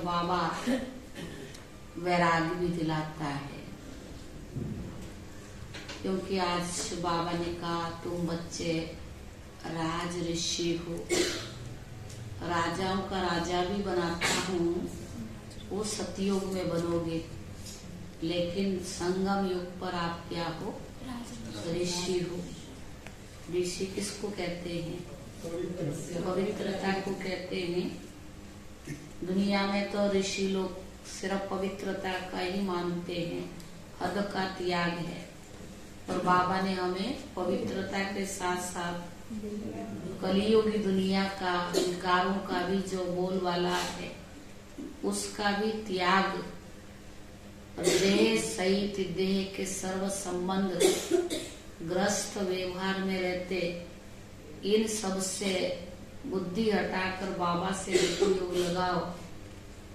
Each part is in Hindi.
बाबा वैराग्य भी दिलाता है, क्योंकि आज बाबा ने कहा तुम बच्चे राज ऋषि हो, राजाओं का राजा भी बनाता हूँ, वो सतयुग में बनोगे, लेकिन संगम युग पर आप क्या हो? ऋषि हो। ऋषि किसको कहते हैं? पवित्रता को कहते हैं। दुनिया में तो ऋषि लोग सिर्फ पवित्रता का ही मानते हैं, हद का त्याग है। और बाबा ने हमें पवित्रता के साथ साथ कलियुगी दुनिया का, विकारों का भी जो बोलबाला है उसका भी त्याग, देह सहित देह के सर्व संबंध ग्रस्त व्यवहार में रहते, इन सब से बुद्धि हटाकर बाबा से योग लगाओ,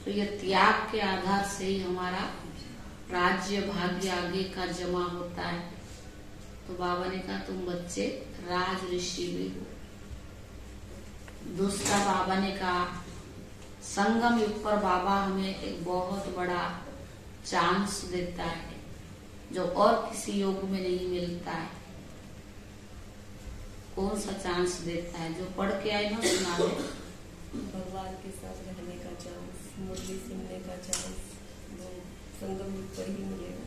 तो ये त्याग के आधार से ही हमारा राज्य भाग्य आगे का जमा होता है। तो बाबा ने कहा तुम बच्चे राज ऋषि भी हो। दूसरा बाबा ने कहा संगम युग पर बाबा हमें एक बहुत बड़ा चांस देता है, जो और किसी योग में नहीं मिलता है। कौन सा चांस देता है? जो पढ़ के आए ना सुना दे। भगवान के साथ रहने का चांस, मुरली सुनने का चांस, वो संगम युग पर ही मिलेगा।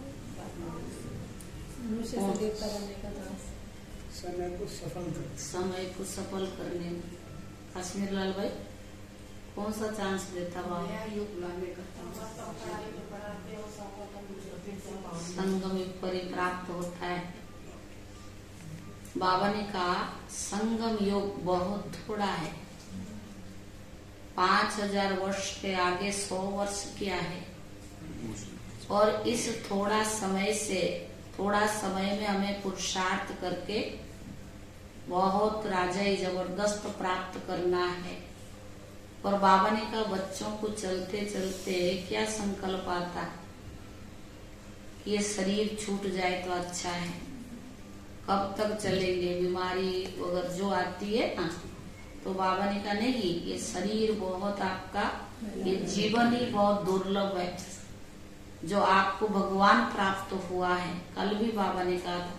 मनुष्य से देवता बनने का चांस, समय को सफल करने में। कश्मीर लाल भाई कौन सा चांस देता बाबा? संगम युग पर ही प्राप्त होता है। बाबा ने कहा संगम योग बहुत थोड़ा है, 5000 वर्ष के आगे 100 वर्ष क्या है। और इस थोड़ा समय में हमें पुरुषार्थ करके बहुत राजाई जबरदस्त प्राप्त करना है। और बाबा ने कहा बच्चों को चलते चलते क्या संकल्प आता कि ये शरीर छूट जाए तो अच्छा है, कब तक चलेंगे, बीमारी वगैरह जो आती है ना। तो बाबा ने कहा नहीं, ये शरीर बहुत आपका, ये जीवन ही बहुत दुर्लभ है, जो आपको भगवान प्राप्त हुआ है। कल भी बाबा ने कहा था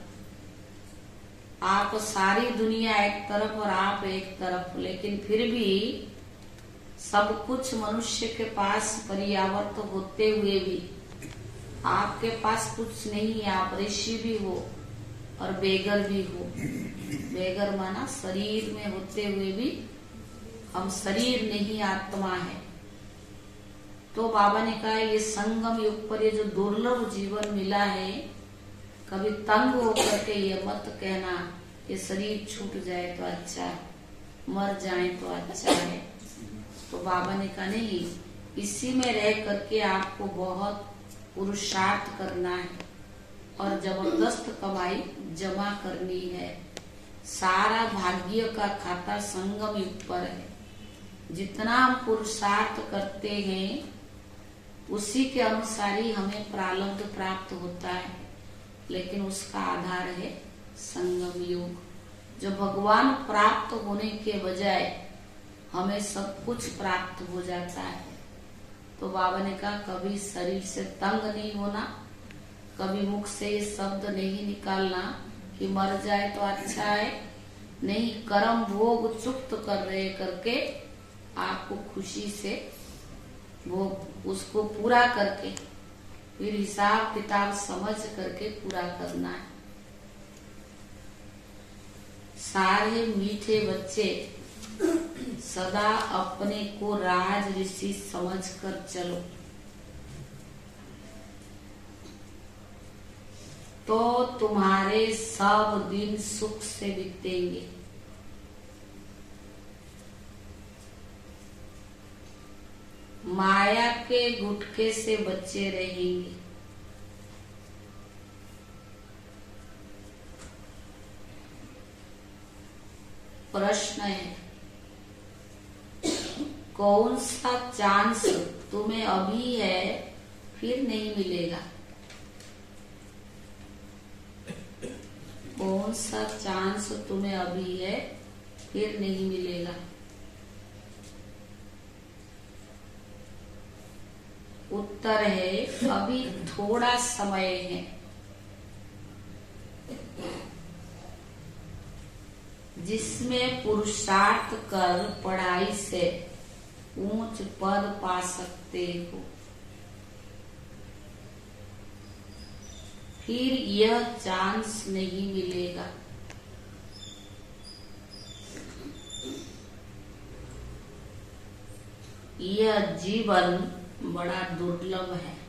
आप सारी दुनिया एक तरफ और आप एक तरफ, लेकिन फिर भी सब कुछ मनुष्य के पास पर्याप्त होते हुए भी आपके पास कुछ नहीं है। आप ऋषि भी हो और बेगर भी हो। बेगर माना शरीर में होते हुए भी हम शरीर नहीं आत्मा है। तो बाबा ने कहा ये संगम युग पर ये जो दुर्लभ जीवन मिला है, कभी तंग होकर के ये मत कहना ये शरीर छूट जाए तो अच्छा है, मर जाए तो अच्छा है। तो बाबा ने कहा नहीं, इसी में रह करके आपको बहुत पुरुषार्थ करना है और जबरदस्त कमाई जमा करनी है। सारा भाग्य का खाता संगम युग पर है। जितना हम पुरुषार्थ करते हैं उसी के अनुसार ही हमें प्रारब्ध प्राप्त होता है, लेकिन उसका आधार है संगम योग। जो भगवान प्राप्त होने के बजाय हमें सब कुछ प्राप्त हो जाता है। तो बाबा ने कहा कभी शरीर से तंग नहीं होना, कभी मुख से ये शब्द नहीं निकालना कि मर जाए तो अच्छा है। नहीं, कर्म भोग चुक्त कर रहे करके आपको खुशी से भोग उसको पूरा करके फिर हिसाब किताब समझ करके पूरा करना है। सारे मीठे बच्चे सदा अपने को राज ऋषि समझकर चलो, तो तुम्हारे सब दिन सुख से बीतेंगे। माया के गुटके से बचे रहेंगे। प्रश्न है कौन सा चांस तुम्हें अभी है फिर नहीं मिलेगा? कौन सा चांस तुम्हें अभी है फिर नहीं मिलेगा? उत्तर है अभी थोड़ा समय है। जिसमें पुरुषार्थ कर पढ़ाई से ऊंच पद पा सकते हो, फिर यह चांस नहीं मिलेगा। यह जीवन बड़ा दुर्लभ है।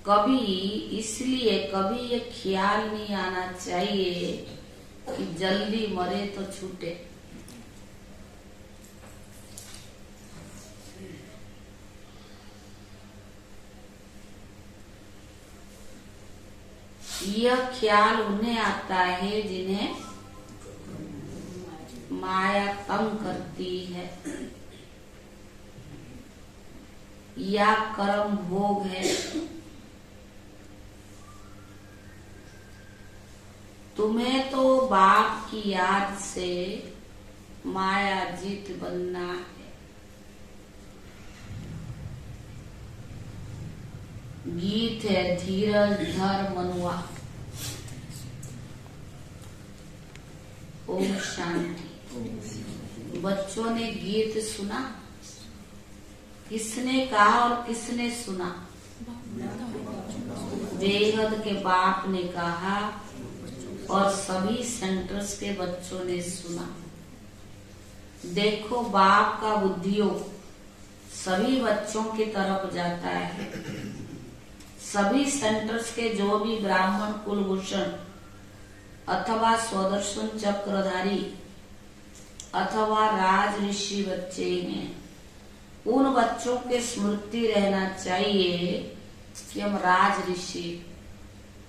कभी इसलिए कभी ये ख्याल नहीं आना चाहिए कि जल्दी मरे तो छूटे। यह ख्याल उन्हें आता है जिन्हें माया तंग करती है या कर्म भोग है। तुम्हें तो बाप की याद से माया जीत बनना है। गीत है धीरज धर मनुआ। ओम शांति। बच्चों ने गीत सुना, किसने कहा और किसने सुना? बेहद के बाप ने कहा और सभी सेंटर्स के बच्चों ने सुना। देखो बाप का बुद्धियोग सभी बच्चों की तरफ जाता है। सभी सेंटर्स के जो भी ब्राह्मण कुलभूषण अथवा स्वदर्शन चक्रधारी अथवा राज ऋषि बच्चे हैं, उन बच्चों के स्मृति रहना चाहिए कि हम राज ऋषि।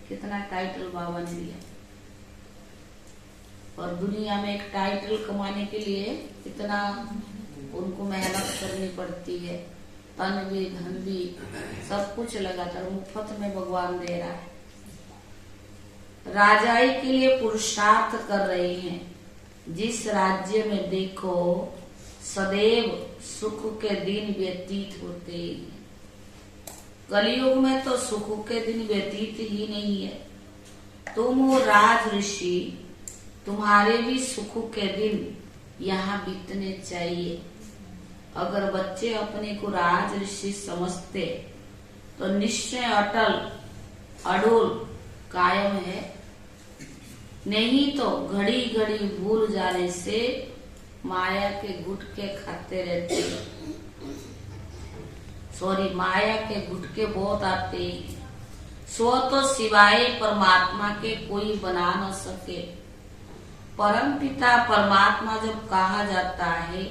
कितना टाइटल बाबा ने दिया, और दुनिया में एक टाइटल कमाने के लिए कितना उनको मेहनत करनी पड़ती है। तन भी धन भी सब कुछ लगातार मुफ्त में भगवान दे रहा है। राजाई के लिए पुरुषार्थ कर रहे हैं। जिस राज्य में देखो सदैव सुख के दिन व्यतीत होते हैं। कलयुग में तो सुख के दिन व्यतीत ही नहीं है। तुम हो राज ऋषि, तुम्हारे भी सुख के दिन यहाँ बीतने चाहिए। अगर बच्चे अपने को राज ऋषि समझते तो निश्चय अटल अडोल कायम है। नहीं तो घड़ी घड़ी भूल जाने से माया के गुटके खाते रहते। माया के गुटके बहुत आते हैं। स्व तो सिवाय परमात्मा के कोई बना न सके। परम पिता परमात्मा जब कहा जाता है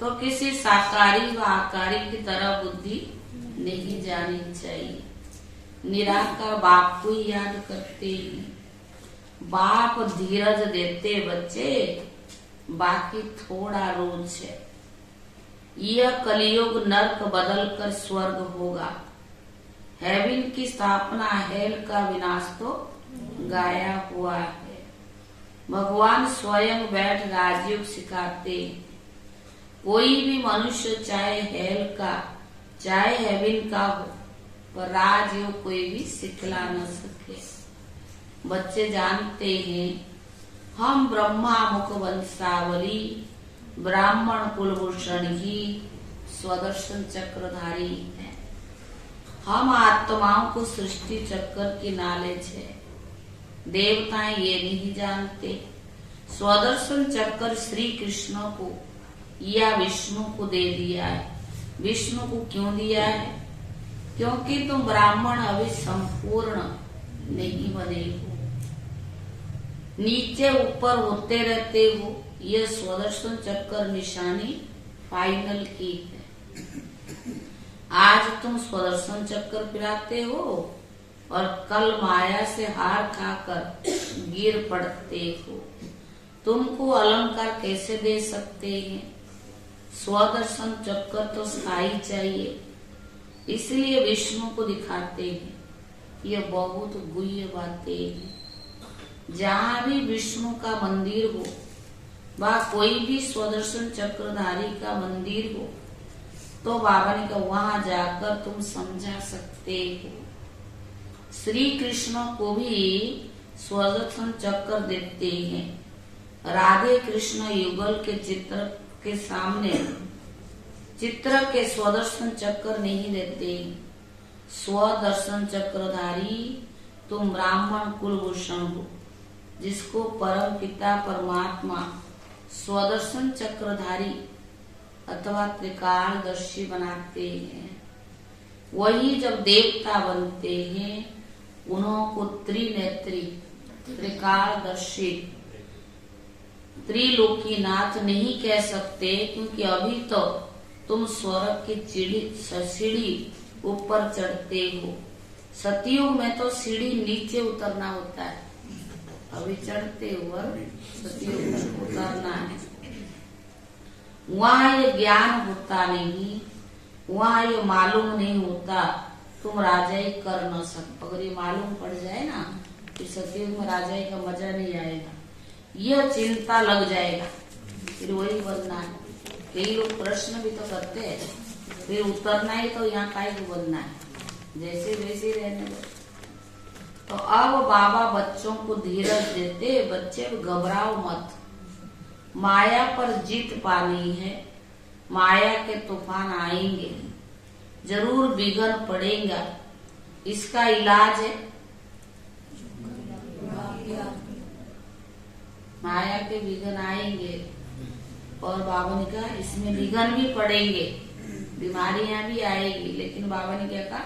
तो किसी साकारी व आकारी की तरह बुद्धि नहीं जानी चाहिए। निराकार बाप को ही याद करते हैं। बाप धीरज देते बच्चे, बाकी थोड़ा रोज है। यह कलयुग नर्क बदल कर स्वर्ग होगा। हेवन की स्थापना, हेल का विनाश तो गाया हुआ है। भगवान स्वयं बैठ राजयोग सिखाते। कोई भी मनुष्य चाहे हेल का चाहे हेवन का हो, पर राजयोग कोई भी सिखला न सके। बच्चे जानते हैं हम ब्रह्मा मुख वंशावली ब्राह्मण कुलभूषण ही स्वदर्शन चक्रधारी हैं। हम आत्माओं को सृष्टि चक्र की नॉलेज है। देवताएं ये नहीं जानते। स्वदर्शन चक्र श्री कृष्ण को या विष्णु को दे दिया है। विष्णु को क्यों दिया है? क्योंकि तुम ब्राह्मण अभी संपूर्ण नहीं बने हो, नीचे ऊपर होते रहते हो। यह स्वदर्शन चक्र निशानी फाइनल की है। आज तुम स्वदर्शन चक्र पिराते हो और कल माया से हार खाकर गिर पड़ते हो। तुमको अलंकार कैसे दे सकते हैं? स्वदर्शन चक्र तो स्थायी चाहिए, इसलिए विष्णु को दिखाते हैं। ये बहुत गुह्य बातें हैं। जहाँ भी विष्णु का मंदिर हो वह कोई भी स्वदर्शन चक्रधारी का मंदिर हो तो बाबा ने कहा वहां जाकर तुम समझा सकते हो। श्री कृष्ण को भी स्वदर्शन चक्र देते हैं। राधे कृष्ण युगल के चित्र के सामने चित्र के स्वदर्शन चक्र नहीं देते। स्वदर्शन चक्रधारी तुम ब्राह्मण कुलभूषण हो, जिसको परम पिता परमात्मा स्वदर्शन चक्रधारी अथवा त्रिकालदर्शी बनाते हैं। वही जब देवता बनते हैं उनको त्रिनेत्री त्रिकालदर्शी त्रिलोकीनाथ नहीं कह सकते, क्योंकि अभी तो तुम स्वर्ग की सीढ़ी ऊपर चढ़ते हो। सतयुग में तो सीढ़ी नीचे उतरना होता है, अभी चढ़ते हुए सतयुग में उतरना है। वहाँ ये ज्ञान होता नहीं, वहाँ ये मालूम नहीं होता, तुम राजाई कर न सकते। अगर ये मालूम पड़ जाए ना कि सतयुग में राजाई का मजा नहीं आएगा, यह चिंता लग जाएगा, फिर वही बनना है। कई लोग प्रश्न भी तो करते हैं, फिर उतरना है तो यहाँ काहे को बनना है, जैसे वैसे रहने दो। तो अब बाबा बच्चों को धीरज देते, बच्चे घबराओ मत, माया पर जीत पानी है। माया के तूफान आएंगे, जरूर विघ्न पड़ेगा, इसका इलाज है माया के विघ्न आएंगे। और बाबा ने कहा इसमें विघ्न भी पड़ेंगे, बीमारियां भी आएगी, लेकिन बाबा ने क्या कहा,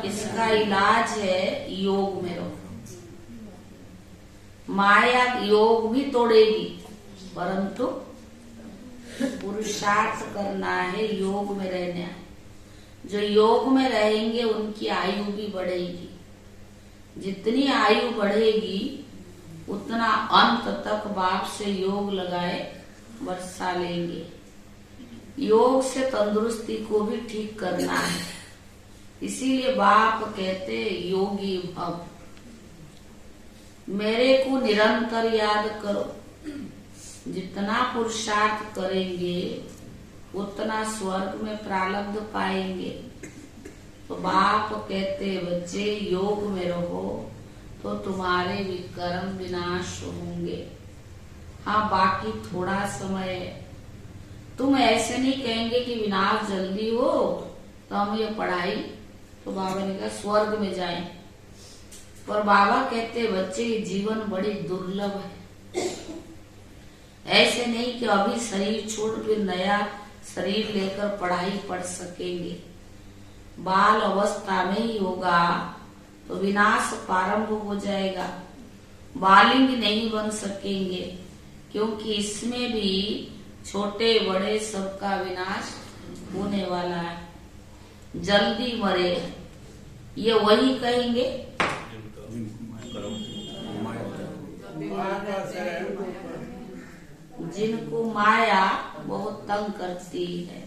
इसका इलाज है योग में रहो। माया योग भी तोड़ेगी, परंतु पुरुषार्थ करना है, योग में रहना है। जो योग में रहेंगे उनकी आयु भी बढ़ेगी। जितनी आयु बढ़ेगी उतना अंत तक बाप से योग लगाए वर्षा लेंगे। योग से तंदुरुस्ती को भी ठीक करना है, इसीलिए बाप कहते योगी भव। मेरे को निरंतर याद करो, जितना पुरुषार्थ करेंगे उतना स्वर्ग में प्रारब्ध पाएंगे। तो बाप कहते बच्चे योग में रहो तो तुम्हारे विकर्म विनाश होंगे। हाँ, बाकी थोड़ा समय है। तुम ऐसे नहीं कहेंगे कि विनाश जल्दी हो तो हम ये पढ़ाई, तो बाबा ने कहा स्वर्ग में जाएं। पर बाबा कहते बच्चे ये जीवन बड़ी दुर्लभ है। ऐसे नहीं कि अभी शरीर छोड़ फिर नया शरीर लेकर पढ़ाई पढ़ सकेंगे। बाल अवस्था में ही होगा तो विनाश प्रारंभ हो जाएगा। बालिंग नहीं बन सकेंगे, क्योंकि इसमें भी छोटे बड़े सबका विनाश होने वाला है। जल्दी मरे, ये वही कहेंगे जिनको माया बहुत तंग करती है।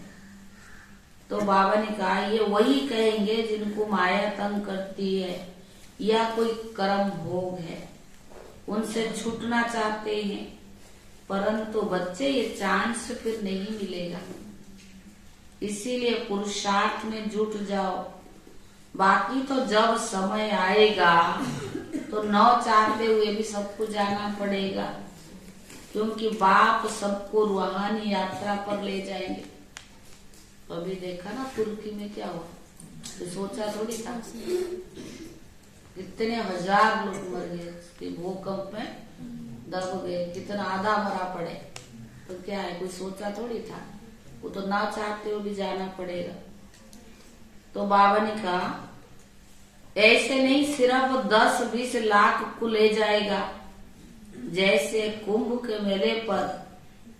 तो बाबा ने कहा ये वही कहेंगे जिनको माया तंग करती है या कोई कर्म भोग है, उनसे छूटना चाहते हैं। परंतु बच्चे ये चांस फिर नहीं मिलेगा, इसीलिए पुरुषार्थ में जुट जाओ। बाकी तो जब समय आएगा तो न चाहते हुए भी सबको जाना पड़ेगा, क्योंकि बाप सबको रूहानी यात्रा पर ले जाएंगे। अभी देखा ना तुर्की में क्या हुआ, तो सोचा थोड़ी था, कितने हजार लोग मर गए भूकंप में, दब गए, कितना आधा मरा पड़े। तो क्या है, कोई सोचा थोड़ी था, वो तो ना चाहते हुए भी जाना पड़ेगा। तो बाबा ने कहा ऐसे नहीं सिर्फ 10-20 लाख को ले जाएगा, जैसे कुंभ के मेले पर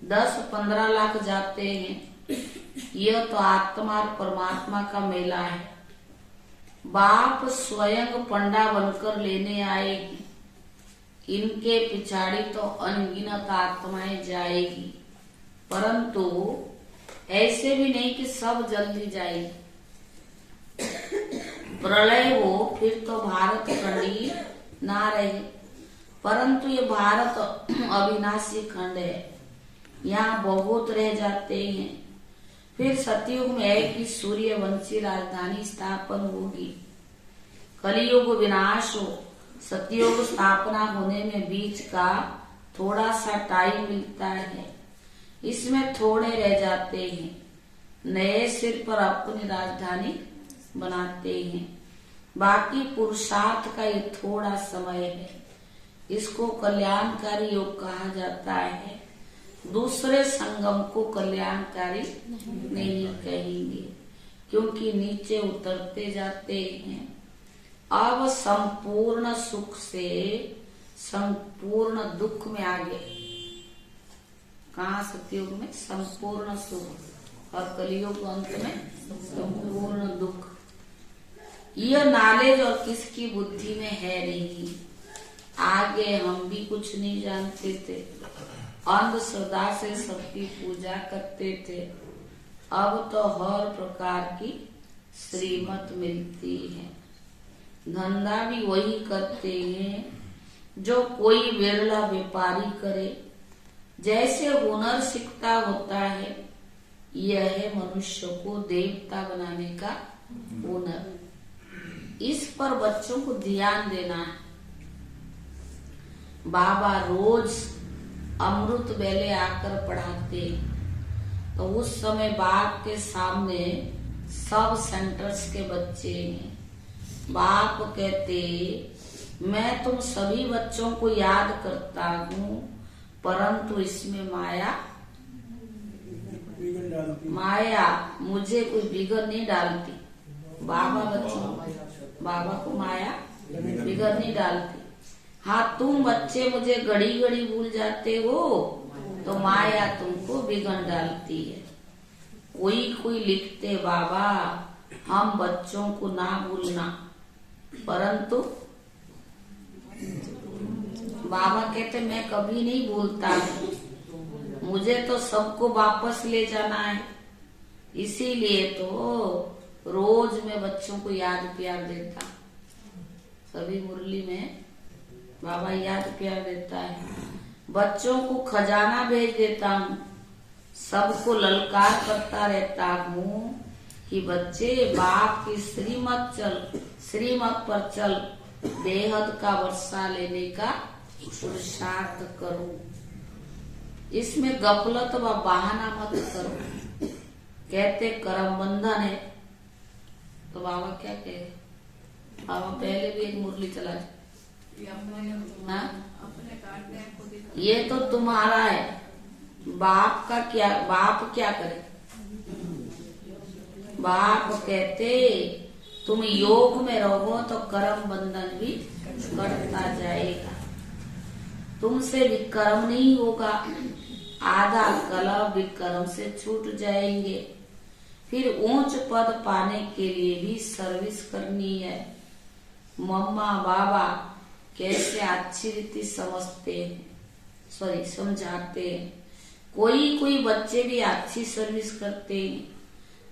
10-15 लाख जाते हैं। यह तो आत्मा और परमात्मा का मेला है। बाप स्वयं पंडा बनकर लेने आएगी, इनके पिछाड़ी तो अनगिनत आत्माएं जाएगी, परंतु ऐसे भी नहीं कि सब जल्दी जाएगी। प्रलय हो फिर तो भारत खंडी ना रहे, परंतु ये भारत अविनाशी खंड है, यहाँ बहुत रह जाते हैं। फिर सतयुग में है कि सूर्यवंशी राजधानी स्थापन होगी, कलियुग विनाश हो, सतयुग स्थापना होने में बीच का थोड़ा सा टाइम मिलता है, इसमें थोड़े रह जाते हैं, नए सिर पर अपनी राजधानी बनाते हैं। बाकी पुरुषार्थ का ये थोड़ा समय है, इसको कल्याणकारी योग कहा जाता है। दूसरे संगम को कल्याणकारी नहीं कहेंगे, क्योंकि नीचे उतरते जाते हैं। अब संपूर्ण सुख से संपूर्ण दुख में आ गए। कहा सतयुग में संपूर्ण सुख और कलियुग अंत में संपूर्ण दुख। यह नॉलेज और किसकी बुद्धि में है नहीं। आगे हम भी कुछ नहीं जानते थे, अंधश्रद्धा से सबकी पूजा करते थे। अब तो हर प्रकार की श्रीमत मिलती है, धंधा भी वही करते हैं जो कोई बिरला व्यापारी करे। जैसे हुनर सीखता होता है, यह है मनुष्य को देवता बनाने का हुनर। इस पर बच्चों को ध्यान देना है। बाबा रोज अमृत वेले आकर पढ़ाते, तो उस समय बाप के सामने सब सेंटर्स के बच्चे हैं। बाप कहते, मैं तुम सभी बच्चों को याद करता हूँ, परंतु इसमें माया मुझे कोई बिगड़ नहीं डालती। बाबा को माया बिगड़ नहीं डालती। हाँ, तुम बच्चे मुझे घड़ी घड़ी भूल जाते हो, तो माया तुमको बिगड़ डालती है। कोई लिखते, बाबा हम बच्चों को ना भूलना, परंतु बाबा कहते मैं कभी नहीं भूलता, मुझे तो सबको वापस ले जाना है। इसीलिए तो रोज मैं बच्चों को याद प्यार देता। सभी मुरली में बाबा याद प्यार देता है। बच्चों को खजाना भेज देता हूँ, सबको ललकार करता रहता हूँ कि बच्चे बाप की श्रीमत पर चल, बेहद का वर्षा लेने का पुरुषार्थ करो। इसमें गफलत व बहाना मत करो। कहते कर्म बंधन है, तो बाबा क्या कहे? बाबा पहले भी एक मुरली चला, हाँ? ये तो तुम्हारा है, बाप क्या करे? बाप कहते तुम योग में रहो तो कर्म बंधन भी बढ़ता जाएगा, तुमसे विकर्म नहीं होगा, आधा कला विकर्म से छूट जाएंगे। फिर ऊंच पद पाने के लिए भी सर्विस करनी है। मम्मा बाबा कैसे अच्छी रीति समझाते हैं। कोई बच्चे भी अच्छी सर्विस करते हैं।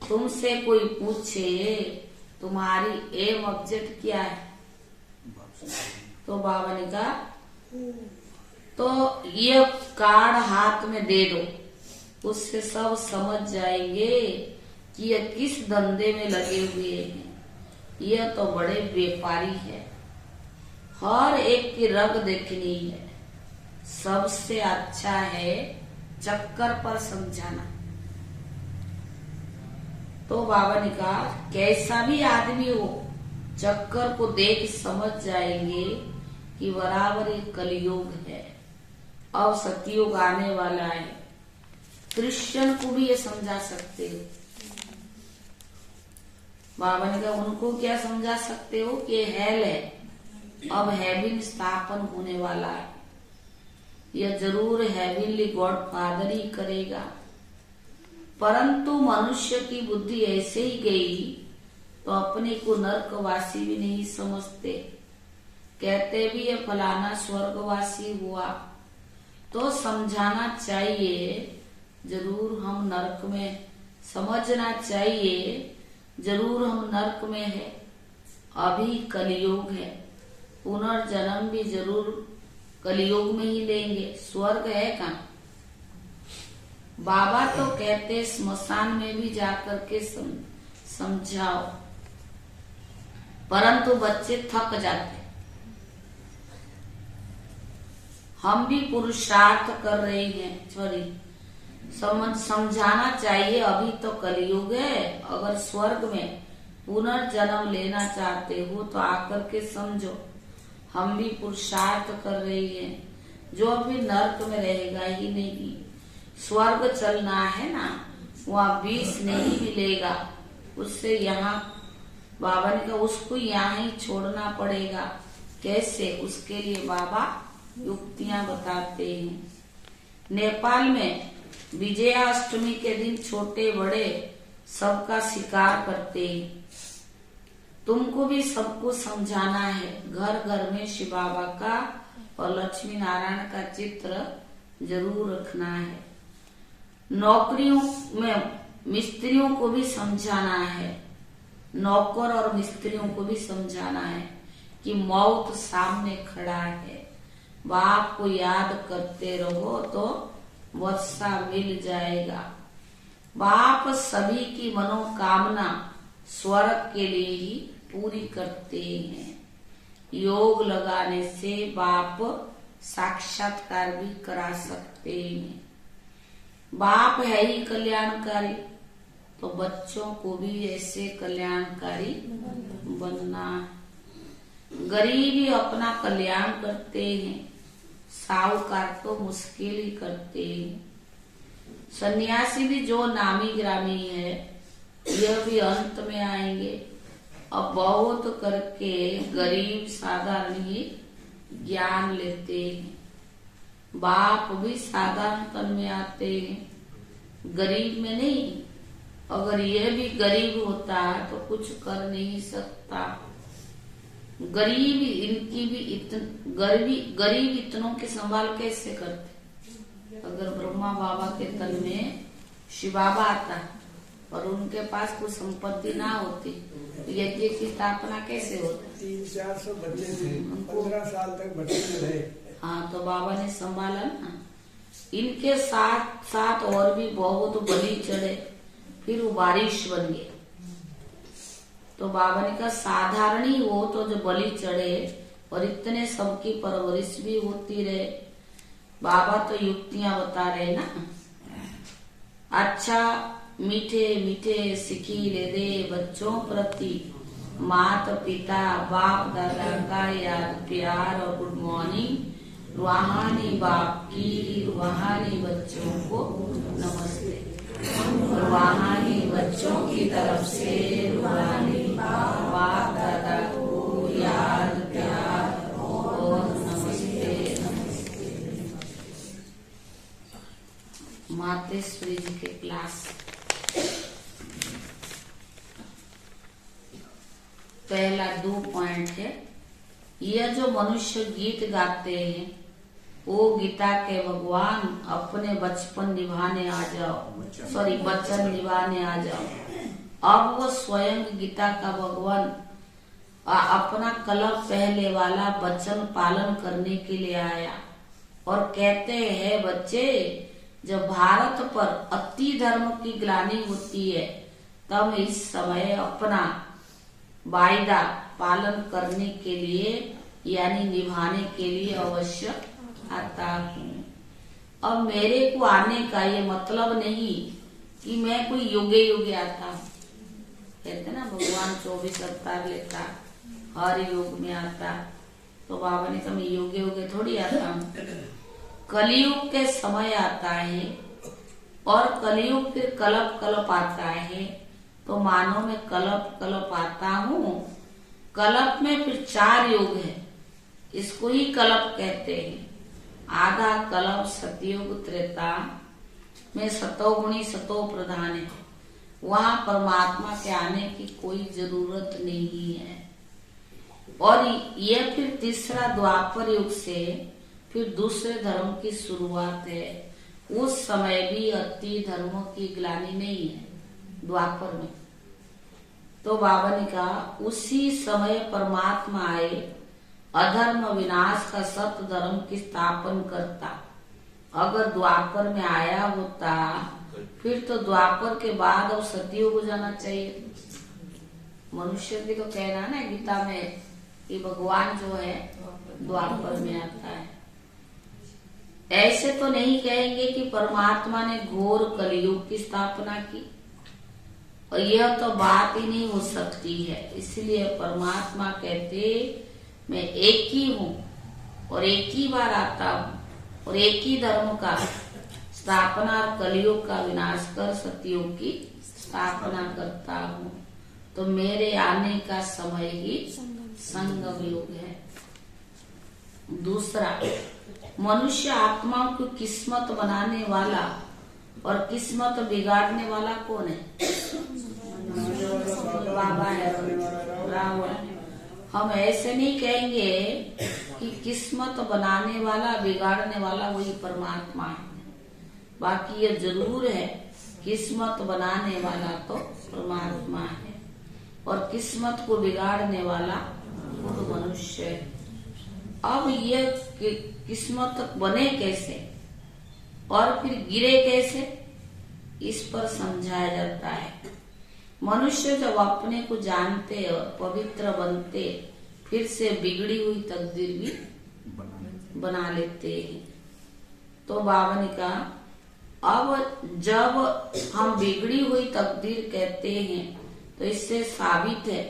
तुमसे कोई पूछे तुम्हारी एम ऑब्जेक्ट क्या है, तो बाबा ने कहा तो ये कार्ड हाथ में दे दो, उससे सब समझ जाएंगे कि ये किस धंधे में लगे हुए हैं। यह तो बड़े व्यापारी है, हर एक की रग देखनी है। सबसे अच्छा है चक्कर पर समझाना। तो बाबा ने कहा कैसा भी आदमी हो, चक्कर को देख समझ जाएंगे कि बराबर एक कलयुग है, अब सतयुग आने वाला है। क्रिश्चियन को भी ये समझा सकते हो। बाबा ने कहा उनको क्या समझा सकते हो कि हेल है, अब हेवन स्थापन होने वाला है। यह जरूर हेवनली गॉड फादर ही करेगा, परंतु मनुष्य की बुद्धि ऐसे ही गई तो अपने को नरकवासी भी नहीं समझते। कहते भी ये फलाना स्वर्गवासी हुआ, तो समझाना चाहिए जरूर हम नरक में, समझना चाहिए जरूर हम नरक में है। अभी कलयुग है, पुनर्जन्म भी जरूर कलयुग में ही लेंगे, स्वर्ग है कहाँ। बाबा तो कहते स्मशान में भी जाकर के समझाओ, परंतु बच्चे थक जाते। हम भी पुरुषार्थ कर रहे हैं, सॉरी समझाना चाहिए। अभी तो कलयुग है, अगर स्वर्ग में पुनर्जन्म लेना चाहते हो तो आकर के समझो। हम भी पुरुषार्थ कर रही हैं, जो अभी नर्क में रहेगा ही नहीं। स्वर्ग चलना है ना, वहाँ विष नहीं मिलेगा, उससे यहाँ बाबा ने कहा उसको यहाँ ही छोड़ना पड़ेगा। कैसे, उसके लिए बाबा युक्तियां बताते हैं। नेपाल में विजयाष्टमी के दिन छोटे बड़े सबका शिकार करते हैं। तुमको भी सबको समझाना है। घर घर में शिव बाबा का और लक्ष्मी नारायण का चित्र जरूर रखना है। नौकरियों में मिस्त्रियों को भी समझाना है, नौकर और मिस्त्रियों को भी समझाना है कि मौत सामने खड़ा है। बाप को याद करते रहो तो वर्षा मिल जाएगा। बाप सभी की मनोकामना स्वर्ग के लिए ही पूरी करते हैं। योग लगाने से बाप साक्षात्कार भी करा सकते हैं। बाप है ही कल्याणकारी, तो बच्चों को भी ऐसे कल्याणकारी बनना। गरीब ही अपना कल्याण करते हैं, साहूकार तो मुश्किल ही करते हैं। सन्यासी भी जो नामी ग्रामी है, यह भी अंत में आएंगे। अब बहुत करके गरीब साधारण ही ज्ञान लेते हैं। बाप भी साधारण तन में आते हैं, गरीब में नहीं। अगर यह भी गरीब होता है तो कुछ कर नहीं सकता। गरीब इनकी भी गरीब इतनों की संभाल कैसे करते। अगर ब्रह्मा बाबा के तन में शिव बाबा आता और उनके पास कुछ संपत्ति ना होती तो यज्ञ की स्थापना कैसे होती। 300-400 बच्चे थे, 15 साल तक बच्चे रहे। हाँ, तो बाबा ने संभाला ना। इनके साथ साथ और भी बहुत बलि चढ़े, फिर वो बारिश बन गए। तो बाबा ने कहा साधारण ही हो तो जो बलि चढ़े और इतने सबकी परवरिश भी होती रहे। बाबा तो युक्तियां बता रहे ना। अच्छा मीठे मीठे सिखीले दे बच्चों प्रति माता पिता बाप दादा का याद प्यार और गुड मॉर्निंग। रूहानी बाप की रूहानी बच्चों को नमस्ते। रूहानी बच्चों की तरफ से रूहानी बाप दादा को याद प्यार और नमस्ते नमस्ते। मातेश्वरी जी के क्लास पहला 2 पॉइंट है। यह जो मनुष्य गीत गाते हैं वो गीता के भगवान अपने बचपन निभाने आ जाओ, सॉरी वचन निभाने आ जाओ। अब वो स्वयं गीता का भगवान अपना कलम पहले वाला वचन पालन करने के लिए आया और कहते हैं बच्चे, जब भारत पर अति धर्म की ग्लानि होती है तब इस समय अपना वायदा पालन करने के लिए यानी निभाने के लिए अवश्य आता हूँ। अब मेरे को आने का ये मतलब नहीं कि मैं कोई युगे युगे आता हूँ। कहते ना भगवान 24 अवतार लेता, हर युग में आता। तो बाबा ने कहा मैं युगे युगे थोड़ी आता हूँ। कलयुग के समय आता है और कलयुग फिर कल्प कल्प आता है। तो मानो मैं कल्प कल्प आता हूँ। कल्प में फिर 4 युग है, इसको ही कल्प कहते हैं। आधा कल्प सतयुग त्रेता में सतोगुणी सतो प्रधान है, वहां परमात्मा के आने की कोई जरूरत नहीं है। और ये फिर तीसरा द्वापर युग से फिर दूसरे धर्म की शुरुआत है। उस समय भी अति धर्मों की ग्लानि नहीं है द्वापर में। तो बाबा ने कहा उसी समय परमात्मा आए, अधर्म विनाश का सत्य धर्म की स्थापन करता। अगर द्वापर में आया होता फिर तो द्वापर के बाद अब सतयुग हो जाना चाहिए। मनुष्य भी तो कह रहा है ना गीता में कि भगवान जो है द्वापर में आता है। ऐसे तो नहीं कहेंगे कि परमात्मा ने घोर कलयुग की स्थापना की, और यह तो बात ही नहीं हो सकती है। इसलिए परमात्मा कहते मैं एक ही हूँ और एक ही बार आता हूँ और एक ही धर्म का स्थापना और कलयुग का विनाश कर सतयुग की स्थापना करता हूँ। तो मेरे आने का समय ही संगम युग है। दूसरा, मनुष्य आत्माओं की किस्मत बनाने वाला और किस्मत बिगाड़ने वाला कौन है? बाबा है, रावण। हम ऐसे नहीं कहेंगे कि किस्मत बनाने वाला बिगाड़ने वाला वही परमात्मा है। बाकी ये जरूर है किस्मत बनाने वाला तो परमात्मा है और किस्मत को बिगाड़ने वाला खुद मनुष्य है। अब ये किस्मत बने कैसे और फिर गिरे कैसे, इस पर समझाया जाता है। मनुष्य जब अपने को जानते और पवित्र बनते फिर से बिगड़ी हुई तकदीर भी बना लेते हैं। तो बाबा ने कहा अब जब हम बिगड़ी हुई तकदीर कहते हैं तो इससे साबित है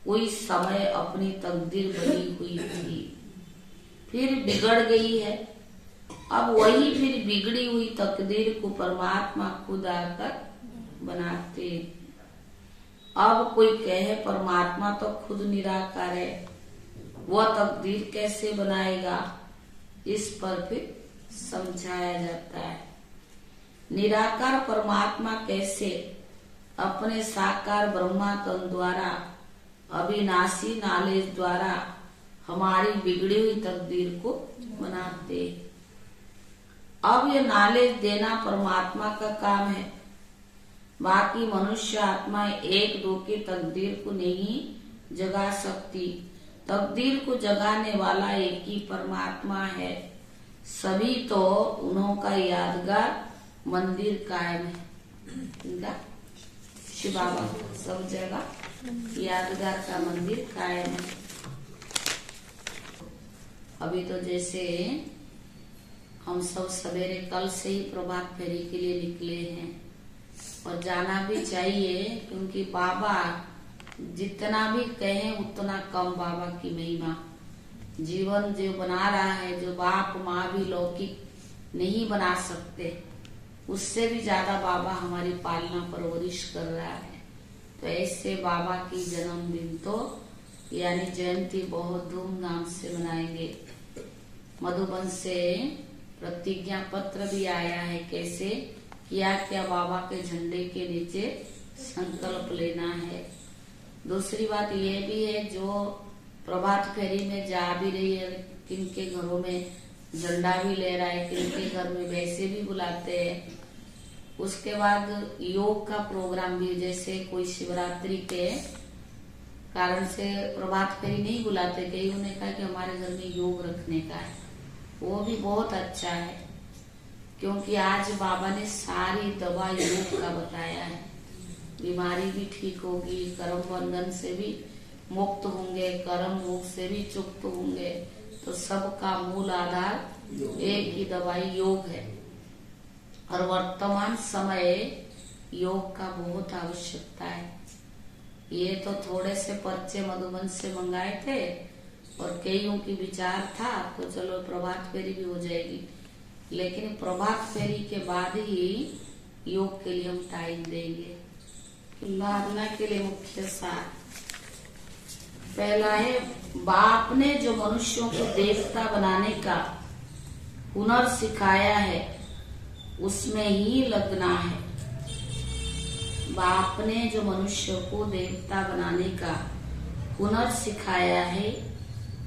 कोई समय अपनी तकदीर बनी हुई थी फिर बिगड़ गई है। अब वही फिर बिगड़ी हुई तकदीर को परमात्मा खुद आकर बनाते। अब कोई कहे परमात्मा तो खुद निराकार है, वह तकदीर कैसे बनाएगा, इस पर फिर समझाया जाता है। निराकार परमात्मा कैसे अपने साकार ब्रह्मा तन द्वारा अविनाशी नॉलेज द्वारा हमारी बिगड़ी हुई तकदीर को बनाते। अब ये नॉलेज देना परमात्मा का काम है। बाकी मनुष्य आत्मा एक दो की तकदीर को नहीं जगा सकती। तकदीर को जगाने वाला एक ही परमात्मा है। सभी तो उन्हों का यादगार मंदिर कायम है। शिव बाबा सब जगह यादगार का मंदिर कायम है। अभी तो जैसे हम सब सवेरे कल से ही प्रभात फेरी के लिए निकले हैं और जाना भी चाहिए, क्योंकि बाबा जितना भी कहें उतना कम बाबा की महिमा। जीवन जो बना रहा है, जो बाप माँ भी लौकिक नहीं बना सकते, उससे भी ज्यादा बाबा हमारी पालना परवरिश कर रहा है। तो ऐसे बाबा की जन्मदिन तो यानी जयंती बहुत धूमधाम से मनाएंगे। मधुबन से प्रतिज्ञा पत्र भी आया है, कैसे क्या क्या बाबा के झंडे के नीचे संकल्प लेना है। दूसरी बात ये भी है, जो प्रभात फेरी में जा भी रही है, किनके घरों में झंडा भी ले रहा है, किनके घर में वैसे भी बुलाते हैं। उसके बाद योग का प्रोग्राम भी, जैसे कोई शिवरात्रि के कारण से प्रभात फेरी नहीं बुलाते, कई उन्हें कहा कि हमारे घर में योग रखने का है, वो भी बहुत अच्छा है। क्योंकि आज बाबा ने सारी दवा योग का बताया है। बीमारी भी ठीक होगी, कर्म बंधन से भी मुक्त होंगे, कर्म मुक्त से भी चुक्त होंगे। तो सबका मूल आधार एक ही दवाई योग है। और वर्तमान समय योग का बहुत आवश्यकता है। ये तो थोड़े से पर्चे मधुबन से मंगाए थे और कईयों की विचार था तो चलो प्रभात फेरी भी हो जाएगी, लेकिन प्रभात फेरी के बाद ही योग के लिए हम टाइम देंगे। भावना के लिए मुख्य सार पहला है, बाप ने जो मनुष्यों को देवता बनाने का हुनर सिखाया है उसमें ही लगना है। बाप ने जो मनुष्य को देवता बनाने का हुनर सिखाया है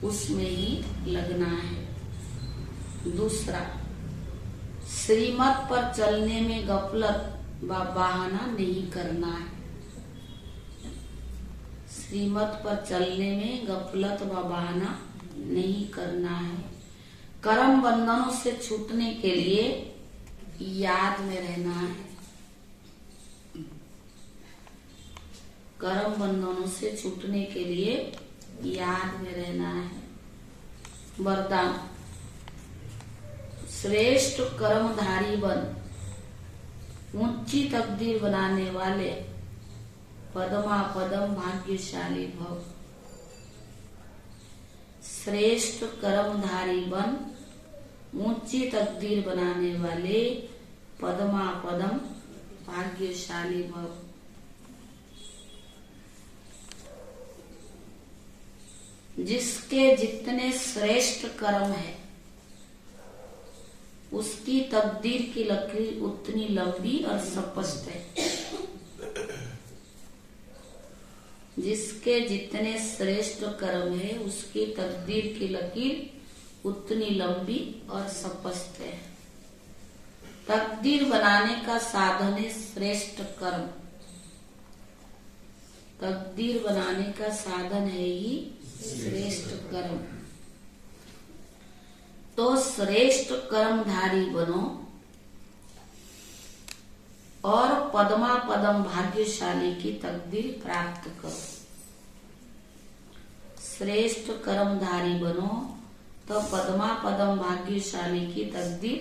उसमें ही लगना है। दूसरा, श्रीमत पर चलने में गफलत व बहाना नहीं करना है। श्रीमत पर चलने में गफलत व बहाना नहीं करना है। कर्म बंधनों से छूटने के लिए याद में रहना है। कर्म बंधनों से छूटने के लिए याद में रहना है। वरदान, श्रेष्ठ कर्मधारी बन, ऊंची तकदीर बनाने वाले पदमा पदम भाग्यशाली भव। श्रेष्ठ कर्मधारी बन, ऊंची तकदीर बनाने वाले पदमा पदम भाग्यशाली भव। जिसके जितने श्रेष्ठ कर्म है उसकी तकदीर की लकीर उतनी लंबी और स्पष्ट है। जिसके जितने श्रेष्ठ कर्म है उसकी तकदीर की लकीर उतनी लंबी और स्पष्ट है। तकदीर बनाने का साधन है श्रेष्ठ कर्म। तकदीर बनाने का साधन है ही श्रेष्ठ कर्म। तो श्रेष्ठ कर्मधारी बनो और पदमा पदम भाग्यशाली की तकदीर प्राप्त करो। श्रेष्ठ कर्मधारी बनो तो पदमा पदम भाग्यशाली की तकदीर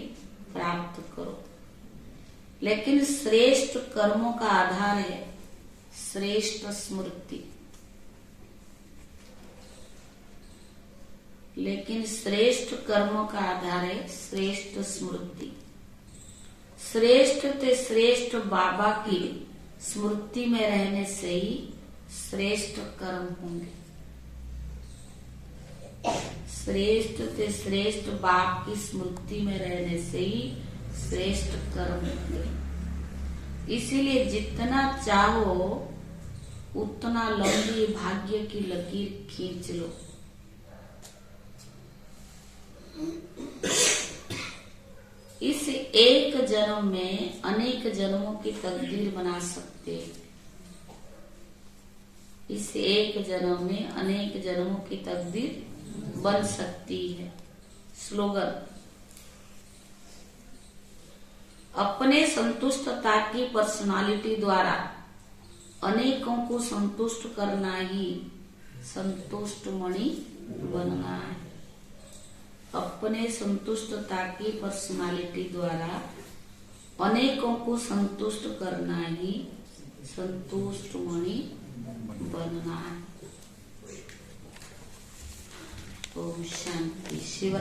प्राप्त करो। लेकिन श्रेष्ठ कर्मों का आधार है श्रेष्ठ स्मृति। लेकिन श्रेष्ठ कर्मों का आधार है श्रेष्ठ स्मृति। श्रेष्ठ ते श्रेष्ठ बाबा की स्मृति में रहने से ही श्रेष्ठ कर्म होंगे। श्रेष्ठ ते श्रेष्ठ बाप की स्मृति में रहने से ही श्रेष्ठ कर्म होंगे। इसीलिए जितना चाहो उतना लंबी भाग्य की लकीर खींच लो। इस एक जन्म में अनेक जन्मों की तकदीर बना सकते हैं। इस एक जन्म में अनेक जन्मों की तकदीर बन सकती है। स्लोगन, अपने संतुष्टता की पर्सनालिटी द्वारा अनेकों को संतुष्ट करना ही संतुष्ट मणि बनना है। अपने संतुष्टता की पर्सनालिटी द्वारा अनेकों को संतुष्ट करना ही संतुष्ट मणि बनना है। ओम शांति। शिव